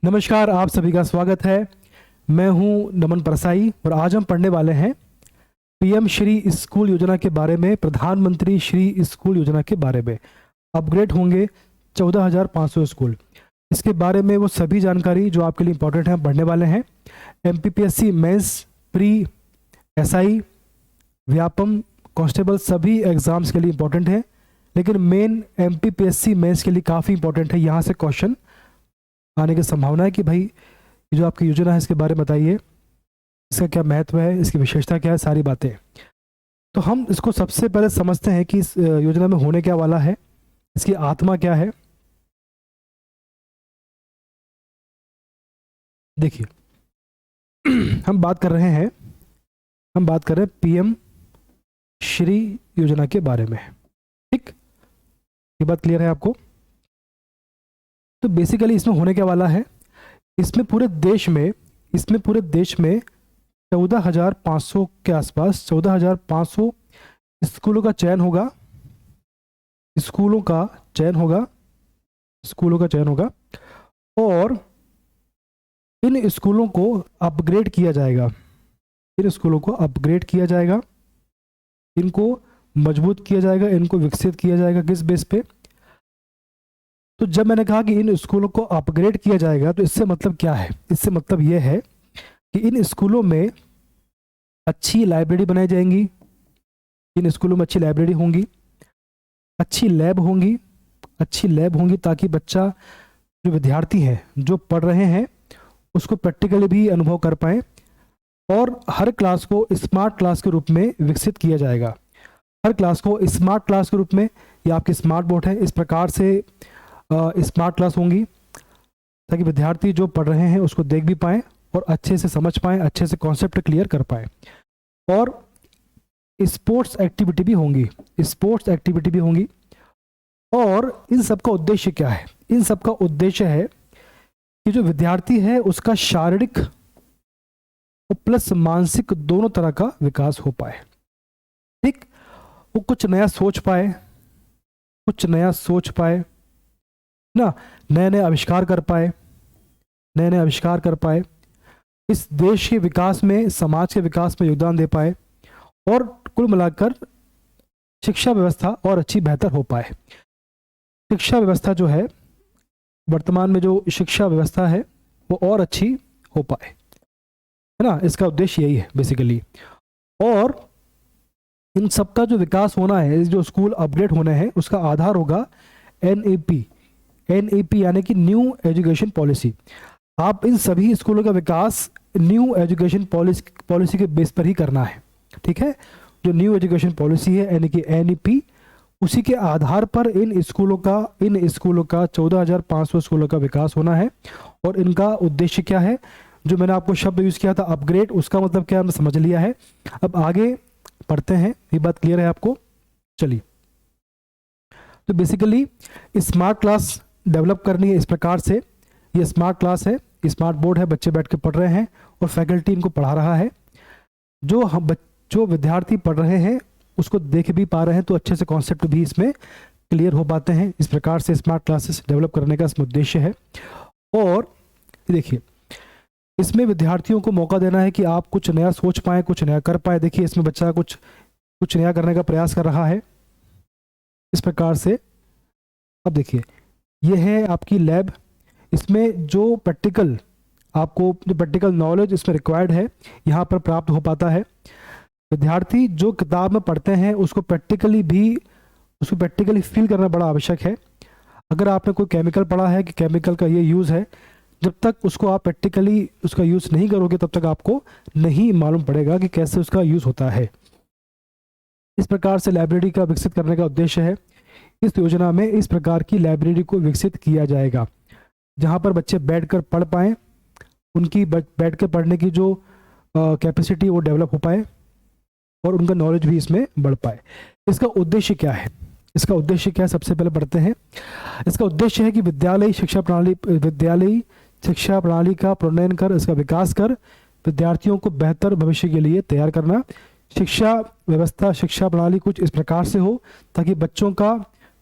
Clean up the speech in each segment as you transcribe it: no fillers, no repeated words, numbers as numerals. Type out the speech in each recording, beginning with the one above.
नमस्कार, आप सभी का स्वागत है। मैं हूं नमन परसाई और आज हम पढ़ने वाले हैं पीएम श्री स्कूल योजना के बारे में। प्रधानमंत्री श्री स्कूल योजना के बारे में अपग्रेड होंगे 14,500 स्कूल। इसके बारे में वो सभी जानकारी जो आपके लिए इंपॉर्टेंट है हम पढ़ने वाले हैं। MPPSC mains, pre, SI, Vyapam, constable सभी एग्जाम्स के लिए इंपॉर्टेंट है, लेकिन मेन एमपीपीएससी मेंस के लिए काफ़ी इंपॉर्टेंट है। यहाँ से क्वेश्चन आने की संभावना है कि भाई ये जो आपकी योजना है इसके बारे में बताइए, इसका क्या महत्व है, इसकी विशेषता क्या है, सारी बातें। तो हम इसको सबसे पहले समझते हैं कि इस योजना में होने क्या वाला है, इसकी आत्मा क्या है। देखिए हम बात कर रहे हैं पीएम श्री योजना के बारे में। ठीक, ये बात क्लियर है आपको? तो बेसिकली इसमें होने क्या वाला है, इसमें पूरे देश में 14,500 के आसपास 14,500 स्कूलों का चयन होगा और इन स्कूलों को अपग्रेड किया जाएगा, इनको मजबूत किया जाएगा, इनको विकसित किया जाएगा। किस बेस पे? तो जब मैंने कहा कि इन स्कूलों को अपग्रेड किया जाएगा तो इससे मतलब क्या है? इससे मतलब यह है कि इन स्कूलों में अच्छी लाइब्रेरी बनाई जाएंगी, इन स्कूलों में अच्छी लाइब्रेरी होंगी, अच्छी लैब होंगी ताकि बच्चा, जो विद्यार्थी हैं जो पढ़ रहे हैं, उसको प्रैक्टिकली भी अनुभव कर पाए। और हर क्लास को स्मार्ट क्लास के रूप में विकसित किया जाएगा। हर क्लास को स्मार्ट क्लास के रूप में, या आपकी स्मार्ट बोर्ड है, इस प्रकार से स्मार्ट क्लास होंगी ताकि विद्यार्थी जो पढ़ रहे हैं उसको देख भी पाएँ और अच्छे से समझ पाएँ, अच्छे से कॉन्सेप्ट क्लियर कर पाएँ। और स्पोर्ट्स एक्टिविटी भी होंगी। और इन सब का उद्देश्य क्या है? इन सब का उद्देश्य है कि जो विद्यार्थी है उसका शारीरिक और प्लस मानसिक दोनों तरह का विकास हो पाए। ठीक, वो कुछ नया सोच पाए ना, नए आविष्कार कर पाए, इस देश के विकास में, समाज के विकास में योगदान दे पाए, और कुल मिलाकर शिक्षा व्यवस्था और अच्छी बेहतर हो पाए। शिक्षा व्यवस्था जो है, वर्तमान में जो शिक्षा व्यवस्था है वो और अच्छी हो पाए, है ना। इसका उद्देश्य यही है बेसिकली। और इन सबका जो विकास होना है, जो स्कूल अपग्रेड होने हैं, उसका आधार होगा एनईपी यानी कि न्यू एजुकेशन पॉलिसी। आप इन सभी स्कूलों का विकास न्यू एजुकेशन पॉलिसी के बेस पर ही करना है। ठीक है, जो न्यू एजुकेशन पॉलिसी है यानी कि एनईपी, उसी के आधार पर इन स्कूलों का 14,500 स्कूलों का विकास होना है। और इनका उद्देश्य क्या है? जो मैंने आपको शब्द यूज किया था अपग्रेड, उसका मतलब क्या हमने समझ लिया है। अब आगे पढ़ते हैं, ये बात क्लियर है आपको? चलिए, तो बेसिकली स्मार्ट क्लास डेवलप करनी है। इस प्रकार से ये स्मार्ट क्लास है, स्मार्ट बोर्ड है, बच्चे बैठ के पढ़ रहे हैं और फैकल्टी इनको पढ़ा रहा है। जो विद्यार्थी पढ़ रहे हैं उसको देख भी पा रहे हैं, तो अच्छे से कॉन्सेप्ट भी इसमें क्लियर हो पाते हैं। इस प्रकार से स्मार्ट क्लासेस डेवलप करने का इसमें उद्देश्य है। और देखिए, इसमें विद्यार्थियों को मौका देना है कि आप कुछ नया सोच पाएँ, कुछ नया कर पाए। देखिए, इसमें बच्चा कुछ नया करने का प्रयास कर रहा है इस प्रकार से। अब देखिए, ये है आपकी लैब। इसमें जो प्रैक्टिकल नॉलेज इसमें रिक्वायर्ड है, यहाँ पर प्राप्त हो पाता है। विद्यार्थी जो किताब में पढ़ते हैं उसको प्रैक्टिकली फील करना बड़ा आवश्यक है। अगर आपने कोई केमिकल पढ़ा है कि केमिकल का ये यूज़ है, जब तक उसको आप प्रैक्टिकली उसका यूज़ नहीं करोगे तब तक आपको नहीं मालूम पड़ेगा कि कैसे उसका यूज़ होता है। इस प्रकार से लाइब्रेरी का विकसित करने का उद्देश्य है। इस योजना में इस प्रकार की लाइब्रेरी को विकसित किया जाएगा जहाँ पर बच्चे बैठकर पढ़ पाएँ, उनकी बैठकर पढ़ने की जो कैपेसिटी वो डेवलप हो पाए और उनका नॉलेज भी इसमें बढ़ पाए। इसका उद्देश्य क्या है? सबसे पहले पढ़ते हैं। इसका उद्देश्य है कि विद्यालयी शिक्षा प्रणाली का प्रणयन कर, इसका विकास कर, विद्यार्थियों को बेहतर भविष्य के लिए तैयार करना। शिक्षा प्रणाली कुछ इस प्रकार से हो ताकि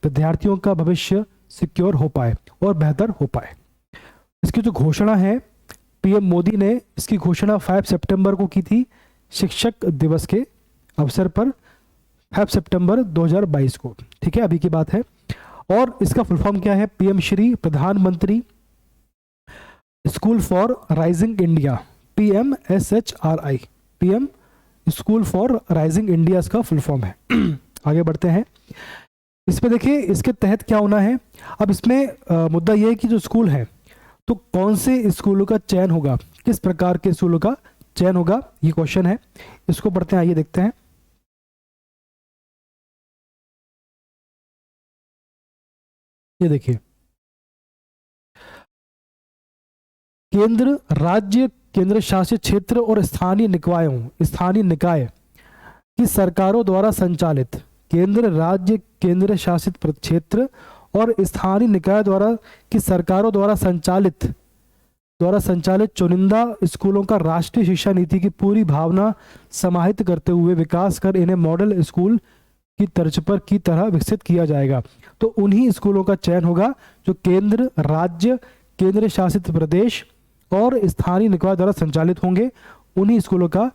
विद्यार्थियों का भविष्य सिक्योर हो पाए और बेहतर हो पाए। इसकी जो घोषणा है पीएम मोदी ने इसकी घोषणा 5 सितंबर को की थी, शिक्षक दिवस के अवसर पर 5 सितंबर 2022 को। ठीक है, अभी की बात है। और इसका फुल फॉर्म क्या है? पीएम श्री प्रधानमंत्री school for rising India, PMSHRI, PM school for rising India इसका फुल फॉर्म है। आगे बढ़ते हैं। इसमें देखिए इसके तहत क्या होना है। अब इसमें मुद्दा यह है कि जो स्कूल है तो कौन से स्कूलों का चयन होगा, किस प्रकार के स्कूलों का चयन होगा, ये क्वेश्चन है। इसको पढ़ते हैं, आइए देखते हैं। ये देखिए, केंद्र, राज्य, केंद्र शासित क्षेत्र और स्थानीय निकाय की सरकारों द्वारा संचालित, केंद्र, राज्य, केंद्र शासित क्षेत्र और स्थानीय निकाय द्वारा की सरकारों द्वारा संचालित चुनिंदा स्कूलों का राष्ट्रीय शिक्षा नीति की पूरी भावना समाहित करते हुए विकास कर इन्हें मॉडल स्कूल की तर्ज पर की तरह विकसित किया जाएगा। तो उन्हीं स्कूलों का चयन होगा जो केंद्र, राज्य, केंद्र शासित प्रदेश और स्थानीय निकाय द्वारा संचालित होंगे। उन्हीं स्कूलों का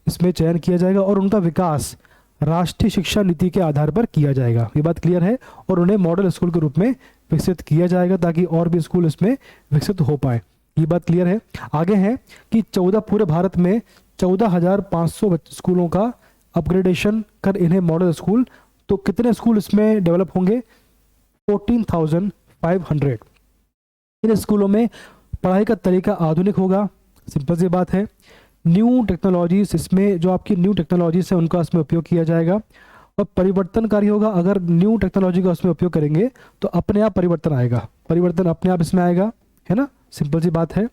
इसमें चयन किया जाएगा और उनका विकास राष्ट्रीय शिक्षा नीति के आधार पर किया जाएगा। ये बात क्लियर है। और उन्हें मॉडल स्कूल के रूप में विकसित किया जाएगा ताकि और भी स्कूल इसमें विकसित हो पाए। ये बात क्लियर है। आगे है कि 14 पूरे भारत में 14,500 स्कूलों का अपग्रेडेशन कर इन्हें मॉडल स्कूल, तो कितने स्कूल इसमें डेवलप होंगे? 14,500। इन स्कूलों में पढ़ाई का तरीका आधुनिक होगा, सिंपल सी बात है। न्यू टेक्नोलॉजीज, इसमें जो आपकी न्यू टेक्नोलॉजीज है उनका इसमें उपयोग किया जाएगा और परिवर्तनकारी होगा। अगर न्यू टेक्नोलॉजी का उसमें उपयोग करेंगे तो अपने आप परिवर्तन आएगा, परिवर्तन अपने आप इसमें आएगा, है ना, सिंपल सी बात है।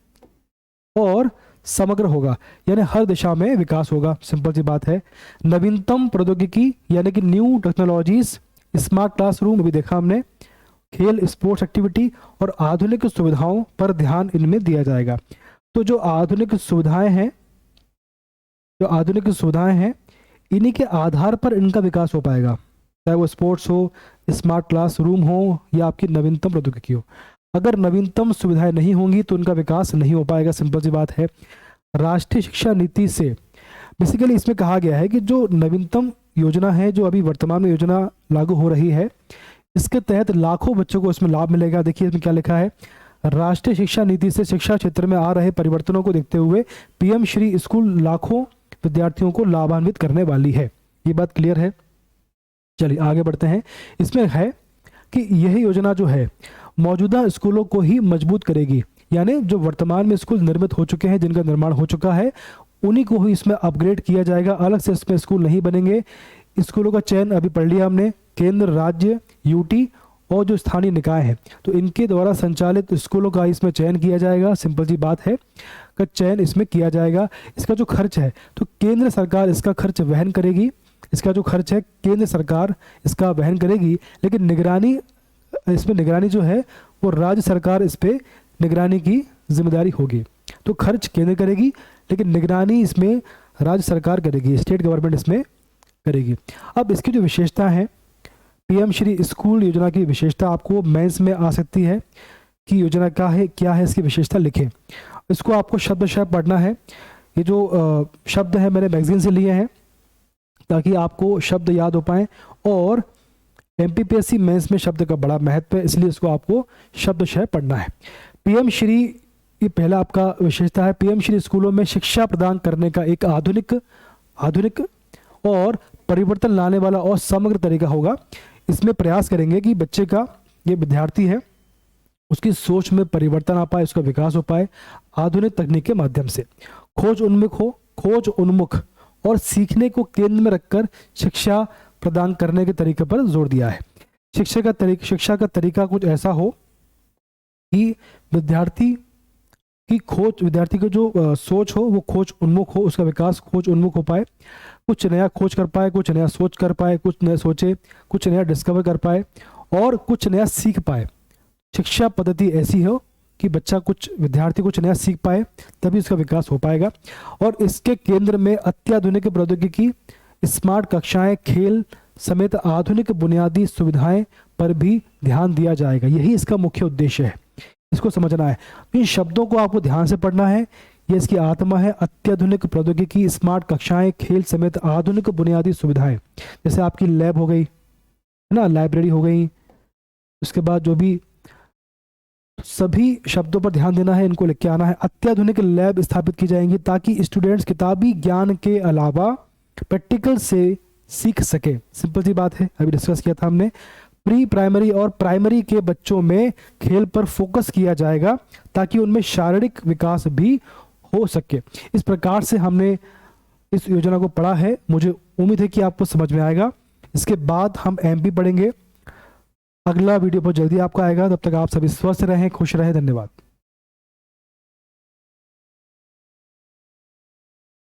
और समग्र होगा, यानी हर दिशा में विकास होगा, सिंपल सी बात है। नवीनतम प्रौद्योगिकी यानी कि न्यू टेक्नोलॉजीज, स्मार्ट क्लासरूम अभी देखा हमने, खेल, स्पोर्ट्स एक्टिविटी और आधुनिक सुविधाओं पर ध्यान इनमें दिया जाएगा। तो जो आधुनिक सुविधाएं हैं इन्हीं के आधार पर इनका विकास हो पाएगा, चाहे वो स्पोर्ट्स हो, स्मार्ट क्लासरूम हो या आपकी नवीनतम प्रौद्योगिकी हो। अगर नवीनतम सुविधाएं नहीं होंगी तो उनका विकास नहीं हो पाएगा, सिंपल सी बात है। राष्ट्रीय शिक्षा नीति से बेसिकली इसमें कहा गया है कि जो नवीनतम योजना है, जो अभी वर्तमान में योजना लागू हो रही है, इसके तहत लाखों बच्चों को इसमें लाभ मिलेगा। देखिए इसमें क्या लिखा है, राष्ट्रीय शिक्षा नीति से शिक्षा क्षेत्र में आ रहे परिवर्तनों को देखते हुए पीएम श्री स्कूल लाखों विद्यार्थियों को लाभान्वित करने वाली है। ये बात क्लियर है। चलिए आगे बढ़ते हैं। इसमें है कि यह योजना जो है मौजूदा स्कूलों को ही मजबूत करेगी, यानी जो वर्तमान में स्कूल निर्मित हो चुके हैं, जिनका निर्माण हो चुका है, उन्हीं को ही इसमें अपग्रेड किया जाएगा। अलग से इसमें स्कूल नहीं बनेंगे। स्कूलों का चयन अभी पढ़ लिया हमने, केंद्र, राज्य, यूटी और जो स्थानीय निकाय है, तो इनके द्वारा संचालित स्कूलों का इसमें चयन किया जाएगा। सिंपल सी बात है, का चयन इसमें किया जाएगा। इसका जो खर्च है तो केंद्र सरकार इसका खर्च वहन करेगी। इसका जो खर्च है केंद्र सरकार इसका वहन करेगी, लेकिन निगरानी जो है वो राज्य सरकार इस पे निगरानी की जिम्मेदारी होगी। तो खर्च केंद्र करेगी लेकिन निगरानी इसमें राज्य सरकार करेगी, स्टेट गवर्नमेंट इसमें करेगी। अब इसकी जो विशेषता है, पीएम श्री स्कूल योजना की विशेषता आपको मेंस में आ सकती है कि योजना क्या है इसकी विशेषता लिखें। इसको आपको शब्दशः पढ़ना है। ये जो शब्द है मैंने मैगजीन से लिए हैं ताकि आपको शब्द याद हो पाए, और एमपीपीएससी मेंस में शब्द का बड़ा महत्व है, इसलिए इसको आपको शब्दशः पढ़ना है। पीएम श्री, ये पहला आपका विशेषता है, पीएम श्री स्कूलों में शिक्षा प्रदान करने का एक आधुनिक और परिवर्तन लाने वाला और समग्र तरीका होगा। इसमें प्रयास करेंगे कि बच्चे का, ये विद्यार्थी है, उसकी सोच में परिवर्तन आ पाए, उसका विकास हो पाए आधुनिक तकनीक के माध्यम से। खोज उन्मुख और सीखने को केंद्र में रखकर शिक्षा प्रदान करने के तरीके पर जोर दिया है। शिक्षा का तरीका कुछ ऐसा हो कि विद्यार्थी की जो सोच हो वो खोज उन्मुख हो, उसका विकास खोज उन्मुख हो पाए, कुछ नया खोज कर पाए, कुछ नया सोच कर पाए, कुछ नया सोचे, कुछ नया डिस्कवर कर पाए और कुछ नया सीख पाए। शिक्षा पद्धति ऐसी हो कि विद्यार्थी कुछ नया सीख पाए, तभी उसका विकास हो पाएगा। और इसके केंद्र में अत्याधुनिक प्रौद्योगिकी, स्मार्ट कक्षाएं, खेल समेत आधुनिक बुनियादी सुविधाएं पर भी ध्यान दिया जाएगा। यही इसका मुख्य उद्देश्य है। इसको समझना है। इन शब्दों को आपको ध्यान से पढ़ना है, ये इसकी आत्मा है। अत्याधुनिक प्रौद्योगिकी, स्मार्ट कक्षाएं, खेल समेत आधुनिक बुनियादी सुविधाएं, जैसे आपकी लैब हो गई है ना, लाइब्रेरी हो गई, उसके बाद जो भी सभी शब्दों पर ध्यान देना है, इनको लिख के आना है। अत्याधुनिक लैब स्थापित की जाएंगी ताकि स्टूडेंट्स किताबी ज्ञान के अलावा प्रैक्टिकल से सीख सके। सिंपल सी बात है, अभी डिस्कस किया था हमने। प्री प्राइमरी और प्राइमरी के बच्चों में खेल पर फोकस किया जाएगा ताकि उनमें शारीरिक विकास भी हो सके। इस प्रकार से हमने इस योजना को पढ़ा है। मुझे उम्मीद है कि आपको समझ में आएगा। इसके बाद हम एमपी पढ़ेंगे। अगला वीडियो बहुत जल्दी आपका आएगा। तब तक आप सभी स्वस्थ रहें, खुश रहें। धन्यवाद।